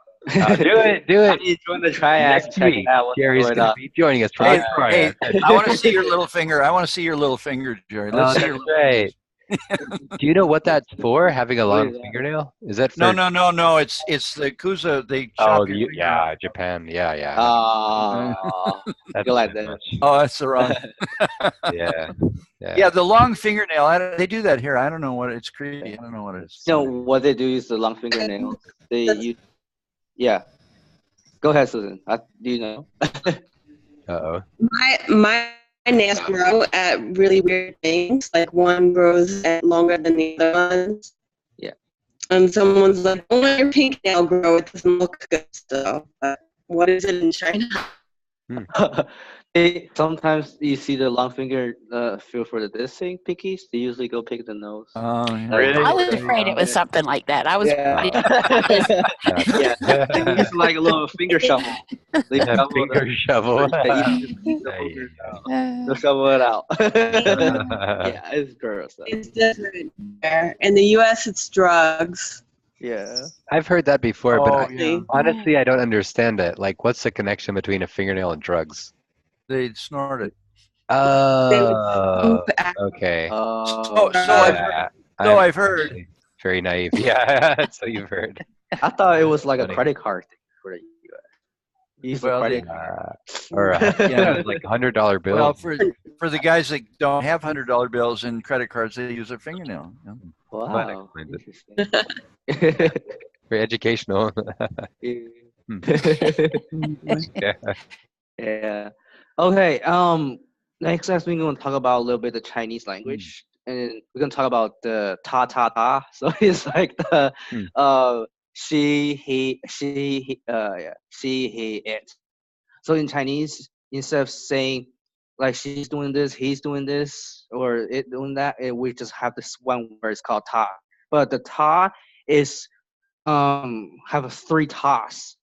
Do it. I need to join the triad. Check it out. Jerry's going to be joining us. Hey, I want to see your little finger. I want to see your little finger, Jerry. Let's see your little finger. Do you know what that's for? Having a long fingernail? Is that for... No. It's the Kuza. They chop Japan. Yeah. That's like that. Oh, that's the wrong. Yeah. The long fingernail. They do that here. I don't know what it's creepy. I don't know what it is. No, what they do is the long fingernails. Go ahead, Susan. Do you know? Uh-oh. My nails grow at really weird things. Like one grows longer than the other ones. Yeah. And someone's like, "Don't let your pink nail grow. It doesn't look good." So, what is it in China? Sometimes you see the long finger feel for the dissing pinkies. They usually go pick the nose. Oh, yeah. Really? I was afraid it was something like that. I was worried about this. It's like a little finger shovel. They shovel. They'll shovel it out. It's gross. It's different there. In the U.S., it's drugs. Yeah. I've heard that before, but honestly, I don't understand it. Like, what's the connection between a fingernail and drugs? They snort it. Oh, okay. I've heard. Very naive. Yeah, so you've heard. I thought it was like a credit card thing for the U.S. Use a credit card. Or like $100 bill. Well, for the guys that don't have $100 bills and credit cards, they use their fingernail. Yeah. Wow. Very educational. Yeah. Yeah. Okay. Next, we're going to talk about a little bit the Chinese language, and we're going to talk about the ta ta ta. So it's like the Hmm. she, he, it. So in Chinese, instead of saying like she's doing this, he's doing this, or it doing that, we just have this one word. It's called ta. But the ta is have three tas.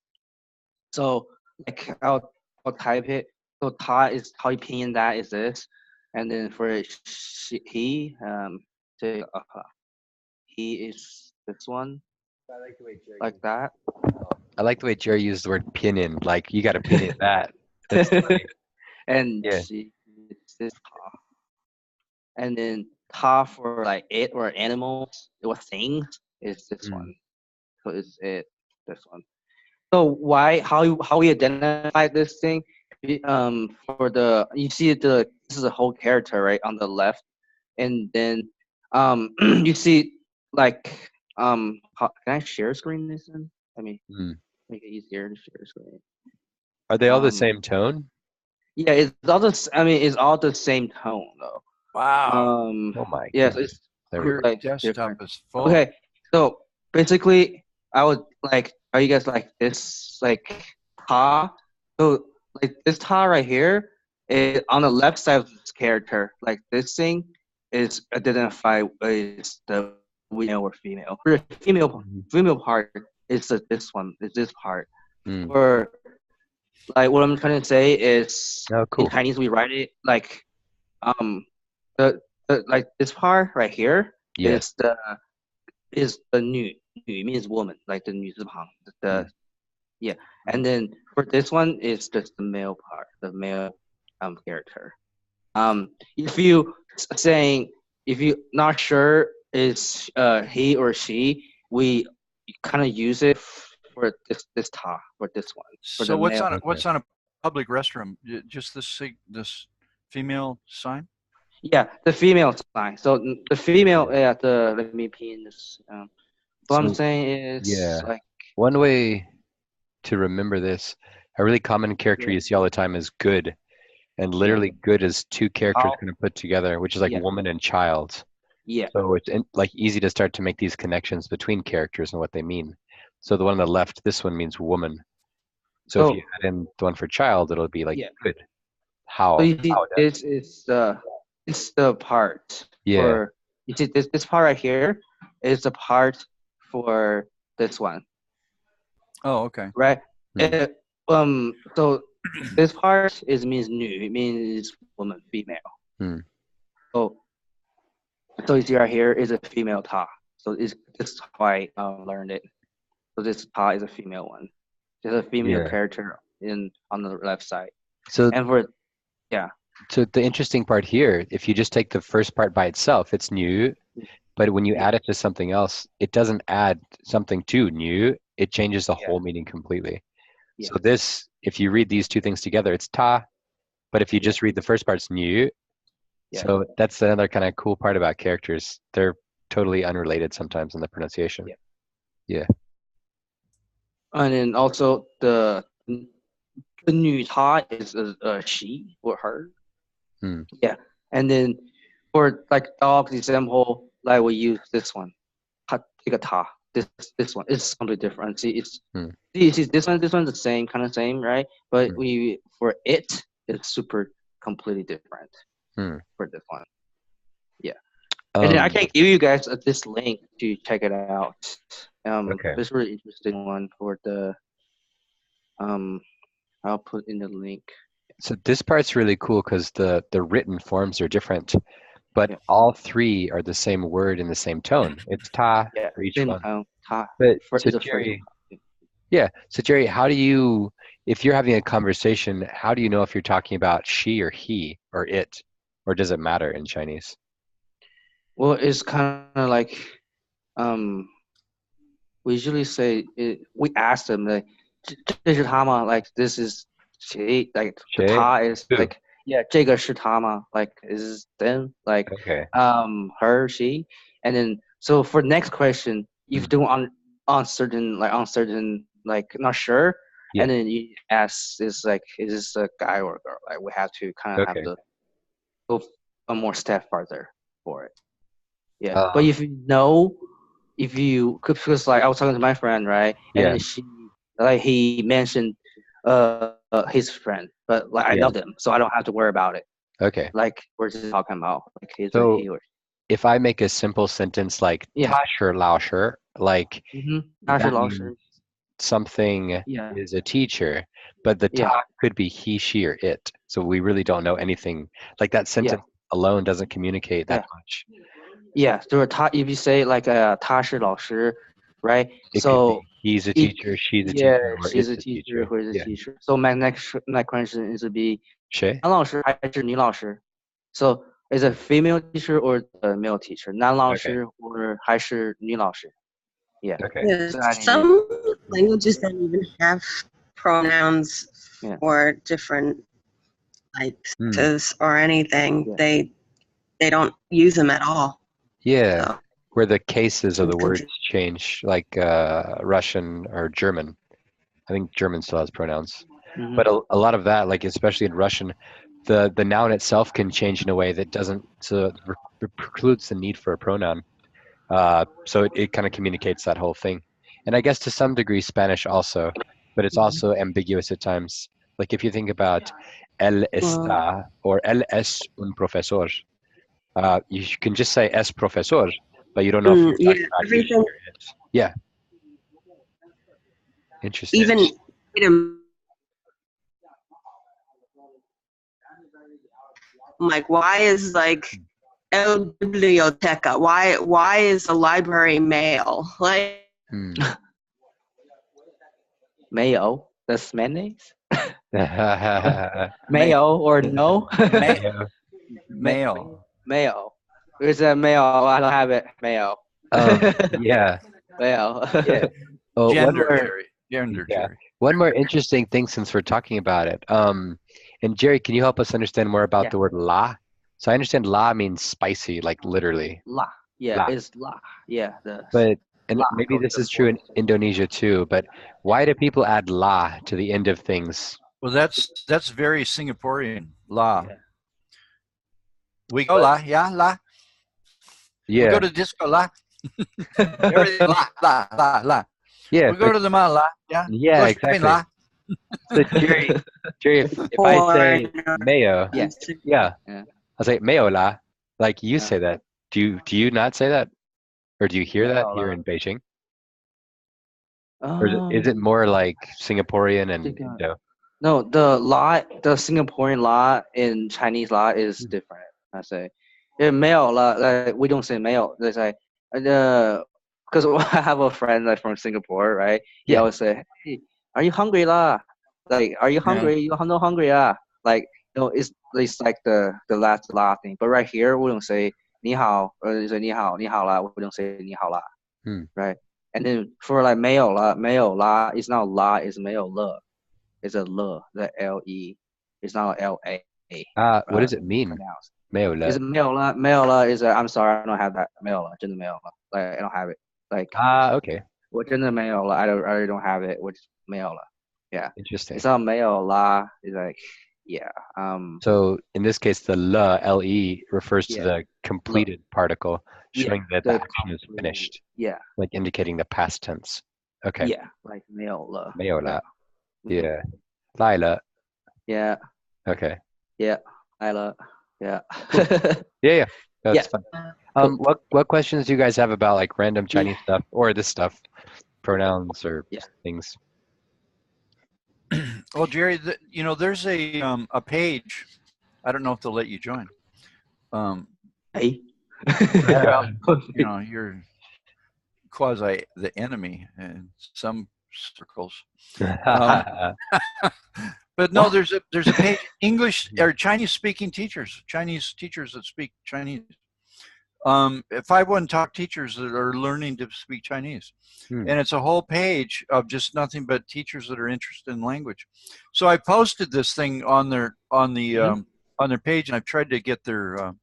So like I'll type it. So ta is how you pinyin that is this, and then for say, he is this one like that. I like the way Jerry used the word pinyin. Like you got to pinyin that. That's funny. And Yeah. she is this ta. And then ta for like it or animals or things is this one. So it's it this one. So how we identify this thing? For the you see this is a whole character right on the left, and then you see like can I share screen this then? I mean Mm. make it easier to share screen. Are they all the same tone? Yeah, it's all it's all the same tone though. Wow. Oh my Yes, goodness. it's There we Your go. like desktop different. is full. Okay, so basically, I would like, are you guys like this, like ta? So like this ta right here is on the left side of this character. Like this thing is identified as the male or female. For the female part is this one, is this part. Mm. Or like what I'm trying to say is Oh, cool. in Chinese we write it like the like this part right here Yes. is the 女 means woman, like the 女字旁, yeah. And then for this one, it's just the male part, the male character. If you not sure it's he or she, we kind of use it for this ta, for this one. For So the what's male. on a public restroom? Just this female sign? Yeah, the female sign. So the female, let me pin this. What I'm So, saying is yeah. like One way to remember this, a really common character you see all the time is good. And literally good is two characters kind of put together, which is like Yeah. woman and child. Yeah. So it's like easy to start to make these connections between characters and what they mean. So the one on the left, this one means woman. So if you add in the one for child, it'll be like good. How? So you see, how this is the part. Yeah. For, you see this part right here is the part for this one. Oh, okay. Right. So this part means new. It means woman, female. So you see right here is a female ta. So this is how I learned it. So this ta is a female one. There's a female character on the left side. So and for So the interesting part here, if you just take the first part by itself, it's new. But when you add it to something else, it doesn't add something to new. It changes the whole meaning completely. So this, if you read these two things together, it's ta. But if you just read the first part, it's new. So that's another kind of cool part about characters. They're totally unrelated sometimes in the pronunciation. Yeah. And then also the 女她 is a she or her. Yeah. And then for like dog example, like we use this one. 这个她, this one is something different. See, it's this one's the same, kind of same, right? But we for it's super completely different for this one. Yeah. And then I can give you guys this link to check it out. This is a really interesting one for the I'll put in the link. So this part's really cool because the written forms are different, but all three are the same word in the same tone. It's ta for each one. Ta. But so Jerry, so Jerry, how do you, if you're having a conversation, how do you know if you're talking about she or he or it, or does it matter in Chinese? Well, it's kind of like, we usually say we ask them like, 这是他吗? Like this is she, like the ta is like 这个是他吗? Like is them, like her, she, and then so for next question, if you do on certain like not sure, Yeah. And then you ask, is this a guy or a girl? Like we have to kind of have Okay. to go a more step farther for it. Yeah, but Um, if you know, because like I was talking to my friend, right, Yeah. and he mentioned his friend, but like I Yeah. know them, so I don't have to worry about it. Okay. Like we're just talking about like he's a So he or if I make a simple sentence like yeah. 他是老师, like that means something Yeah. is a teacher, but the Yeah. ta could be he, she, or it. So we really don't know anything. Like that sentence alone doesn't communicate that much. Yeah, 就是他 if you say like 他是老师, right? It could So be he's a it- teacher, she's a yeah, teacher, or she's it's a a teacher teacher. or is a Yeah. teacher. So my next question is to be 谁? 男老师还是女老师? So is a female teacher or a male teacher? 男老师 or 还是女老师? Yeah. Okay. Yeah, So I need some languages don't even have pronouns Yeah. or different like Hmm. 's or anything. Yeah. They don't use them at all. Yeah. So, Where the cases of the It's words change, like Russian or German. I think German still has pronouns. Mhm. But a lot of that, like especially in Russian, the noun itself can change in a way that doesn't precludes the need for a pronoun. So it kind of communicates that whole thing. And I guess to some degree Spanish also, but it's also ambiguous at times. Like if you think about él está or él es un profesor, you can just say es profesor, but you don't know if you're talking about he, she, everything. or it. Yeah. Interesting. Even like why is like el biblioteca? Why is the library male? Like Hmm. Mayo. That's mayonnaise. Yeah. Mayo or no? Male. Mayo. Where's that mayo? I don't have it. Mayo. Yeah. Mayo. Yeah. Oh, Gender, Jerry. Gender, Yeah. Jerry. one more interesting thing since we're talking about it. And Jerry, can you help us understand more about Yeah. the word la? So I understand la means spicy, like literally. La. Yeah, La. it's la. Yeah. And La maybe goes this to is true in fourth. Indonesia too, but why do people add la to the end of things? Well, that's very Singaporean. La. Yeah. We go la, yeah, la. We Yeah. go to disco la. Everything la, la, la, la. Yeah. We go to the mall la, yeah. Yeah, Go shopping, exactly. la. So Jerry, if I say mayo, Yeah. yeah, Yeah. I'll say mayo la. Like you Yeah. say that. Do you not say that? Or do you hear that Mayo here la. in Beijing? Or is it more like Singaporean and think, Indo? No, the Singaporean law in Chinese law is different. I say, yeah, male law. Like, we don't say male. They say, because I have a friend like from Singapore, right? He Yeah. always say, "Hey, are you hungry lah? Like, are you hungry? You no hungry ah?" Like, it's like the last la thing. But right here, we don't say 你好, or they say 你好啦. We don't say 你好啦, right? And then for like male la, it's not la, it's male le. It's a le, the le. It's not la. What does it mean? Pronounced. Mayo la. It's male la. Male la is I'm sorry, I don't have that male la. 真的没有了. Like I don't have it. Like Okay. 我真的没有了. I don't have it. Which male la. Yeah. Interesting. It's not male la. It's like yeah. So in this case, the le refers to Yeah. the completed particle, showing that the the action is finished, Yeah. like indicating the past tense. Okay. Yeah. Like male la. Mayo la. Yeah. Lai le. Yeah. Okay. Yeah. I love. Yeah. Yeah. That's Yeah. fun. What questions do you guys have about like random Chinese stuff or this stuff, pronouns or things? Well, Jerry, there's a page. I don't know if they'll let you join. Hey. You're quasi the enemy in some circles. But no, there's a page, English or Chinese speaking teachers, Chinese teachers that speak Chinese. 5-1 Talk teachers that are learning to speak Chinese. And it's a whole page of just nothing but teachers that are interested in language. So I posted this thing on their page, and I've tried to get their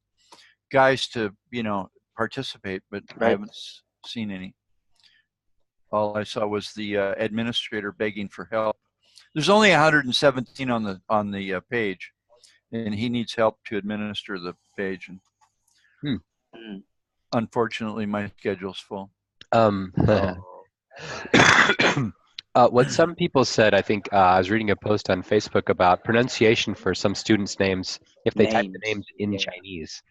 guys to participate, but I haven't seen any. All I saw was the administrator begging for help. There's only 117 on the page, and he needs help to administer the page. And unfortunately, my schedule's full. What some people said, I think I was reading a post on Facebook about pronunciation for some students' names. If they type the names in Chinese,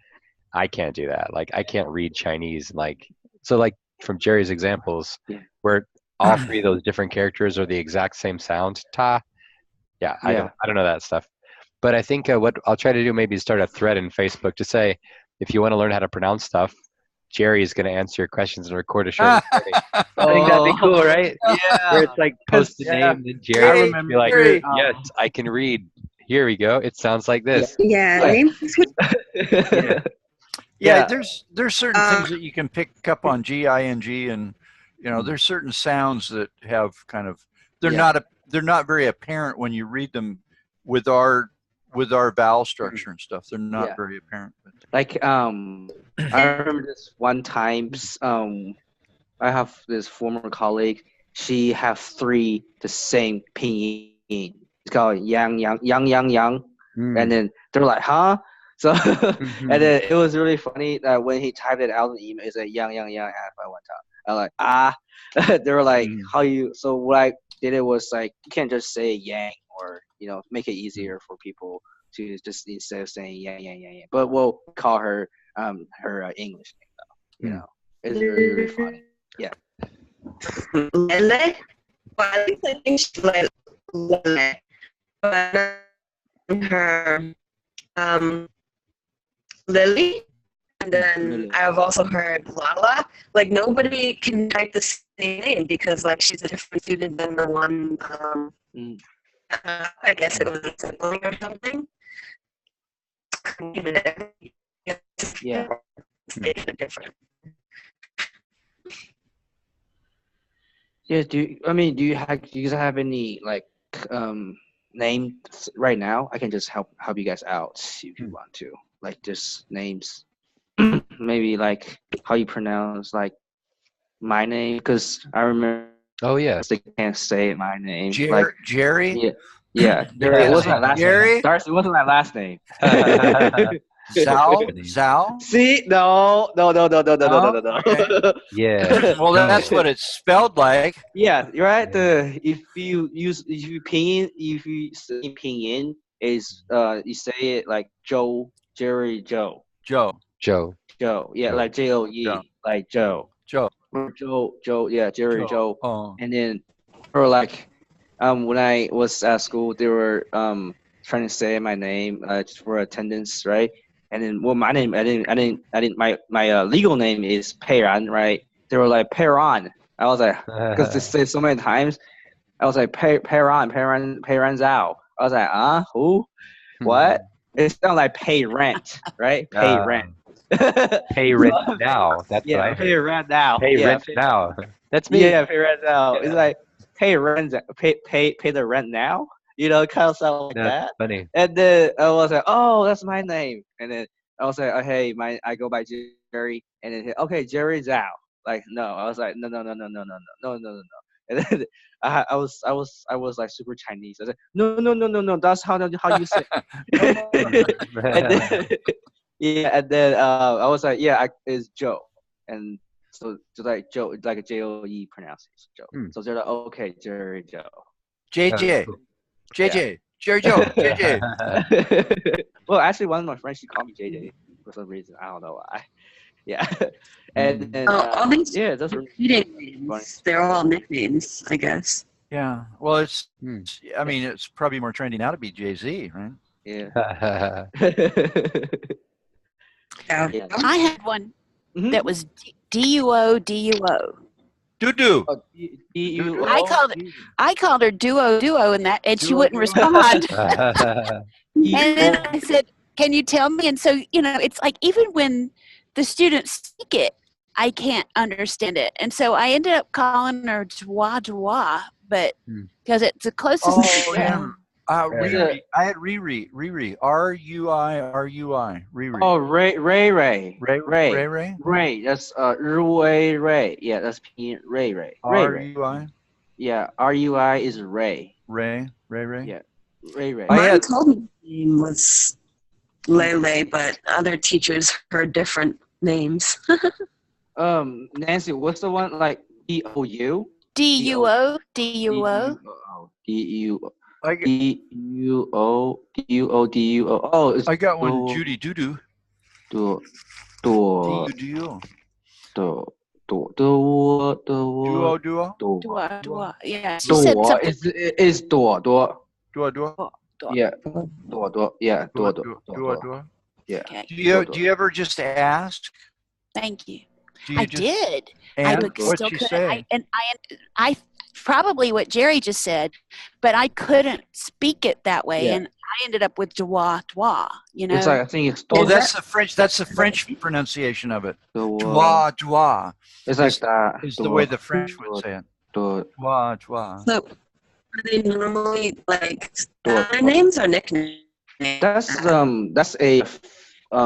I can't do that. Like I can't read Chinese. Like so, like from Jerry's examples, where all three of those different characters are the exact same sound. Ta. Yeah, I don't know that stuff. But I think what I'll try to do maybe is start a thread in Facebook to say, if you want to learn how to pronounce stuff, Jerry is going to answer your questions and record a show. I think that'd be cool, right? Yeah. Where it's like post the name, then Jerry be like, Jerry. yes, I can read. Here we go. It sounds like this. Yeah, Right. Yeah, there's certain things that you can pick up on G-I-N-G, and there's certain sounds that have kind of they're not very apparent when you read them with our vowel structure and stuff. They're not very apparent. Like I remember this one time. I have this former colleague. She have three the same pinyin. It's called yang yang yang yang yang, and then they're like, huh? So and then it was really funny that when he typed it out in the email, it's like yang yang yang at one time. I'm like they were like, how you? So what I did it was like you can't just say yang or make it easier for people to just instead of saying yang yang yang yang. But we'll call her her English name though. It's really really funny. Yeah. Lele? Well, at least I think she's like Lele. But her Lily, and then Lily. I've also heard Lala. Like nobody can type the same name because like she's a different student than the one. I guess it was a sibling or something. Yeah. Different. Yeah. Do you guys have any like names right now? I can just help you guys out if you want to. Like just names, maybe like how you pronounce like my name, because I remember. Oh yeah. They can't say my name. Jerry. Yeah. It wasn't my last Jerry? name. Darcy, it wasn't my last name. Zhao. See, no. Okay. Yeah. Well, that's what it's spelled like. Yeah, you're right. If you say pinyin is you say it like Joe, Jerry, Joe. Joe. Yeah, like Joe, like Joe. Or Joe, yeah, Jerry, Joe. Oh. And then, or like, when I was at school, they were trying to say my name just for attendance, right? And then, well, my name, I didn't. My legal name is Peiran, right? They were like Peiran. I was like, because they say so many times. I was like Peiran Zhao. I was like, who? What? It sounds like pay rent, right? Pay rent. Pay rent now. That's what I heard. Pay rent now. Pay rent now. That's me. Yeah, pay rent now. It's like pay rent, pay the rent now. It kind of sounds like that. Funny. And then I was like, oh, that's my name. And then I was like, oh, hey, I go by Jerry. And then okay, Jerry Zhao. Like no, I was like no. And then I was like super Chinese. I was like no. That's how you say. And then, and then I was like it's Joe, and so just like Joe, like a J-O-E pronunciation, Joe. So they're like okay, Jerry Joe. JJ. Jerry Joe. JJ. Well, actually, one of my friends she called me JJ for some reason. I don't know why. Yeah, and then all these those were names, they're all nicknames, I guess. Yeah. Well, I mean, it's probably more trendy now to be Jay-Z, right? Yeah. Yeah. I had one that was DUO. Doo-doo. I called her Duo, and she wouldn't respond. And then I said, "Can you tell me?" And so it's like even when the students speak it, I can't understand it, and so I ended up calling her Dwa, but because it's the closest. Oh yeah. Riri. I had Riri. Rui. Riri. Oh, Ray. Ray. That's Ray. Yeah, that's Ray. RUI. Yeah, RUI is Ray. Ray. Yeah. Ray. I Mine had- told me his name was Lele, but other teachers heard different names. Nancy, what's the one like DOU? DUO. DU. I got, DUO. Oh, it's I got one. duo- Judy Dudu. duo- Duo. duo- Duo. duo- duo- Duo. duo- Duo. duo- Dua. Yeah, she said duo. something. Is duo. Duo. Duo. Yeah. Duo. Yeah. Duo. Duo. Duo. Duo. Yeah. Okay, Do you ever just ask? thank you. Do you I just, did. And I would what'd still you couldn't. say? I probably what Jerry just said, but I couldn't speak it that way, Yeah. and I ended up with dua. You know. It's like I think it's Oh, duo. that's the French. That's the French pronunciation of it. Duo. Joie. It's like is- that. Is the way the French would say it. Duo. Joie. So, are they normally like Dua. their names or nicknames? That's a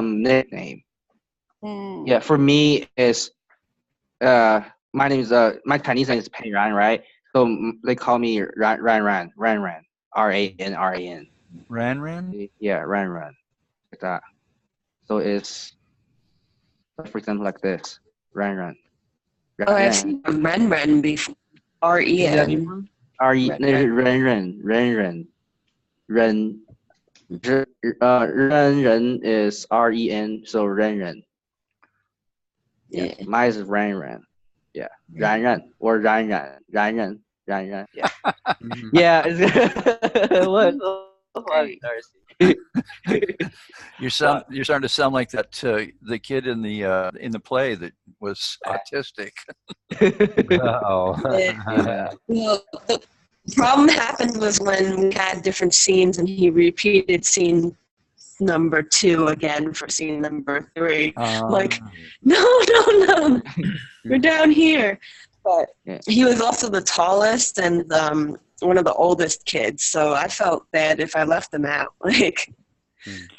nickname. Mm. Yeah, for me is my name is my Chinese name is Pei Ran, right? So they call me Ran, RanRan. RAN. Ran. Yeah, Ran. Like that. So it's for example like this. Ran. Oh, I've seen Ren before. REN. Ren. Ren is REN, so Ren. Yeah. Mine is Ran. Yeah. Ran or Ran. Yeah. Mhm. Yeah. It's what? You're starting to sound like that the kid in the play that was autistic. Oh. Yeah. Well, the problem happened was when we had different scenes and he repeated scene number 2 again for scene number 3. Like, no, we're down here. But Yeah. he was also the tallest and one of the oldest kids, so I felt bad if I left him out. Like,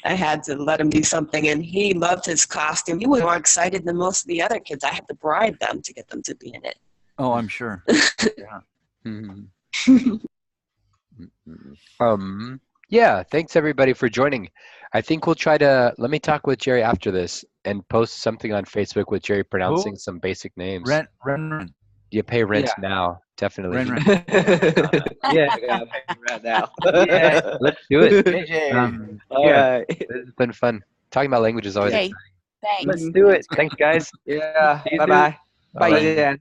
I had to let him do something, and he loved his costume. He was more excited than most of the other kids. I had to bribe them to get them to be in it. Oh, I'm sure. Mhm. Yeah, thanks everybody for joining. I think we'll try to let me talk with Jerry after this and post something on Facebook with Jerry pronouncing some basic names. Ren. You pay rent Yeah. now, definitely. Ren. Yeah, I gotta pay right now. Yeah. Let's do it. JJ. All right. This has been fun. Talking about language is always Okay. exciting. Thanks. Let's do it. Thanks, guys. Yeah. See you Bye-bye. soon. Bye, Bye. Yan.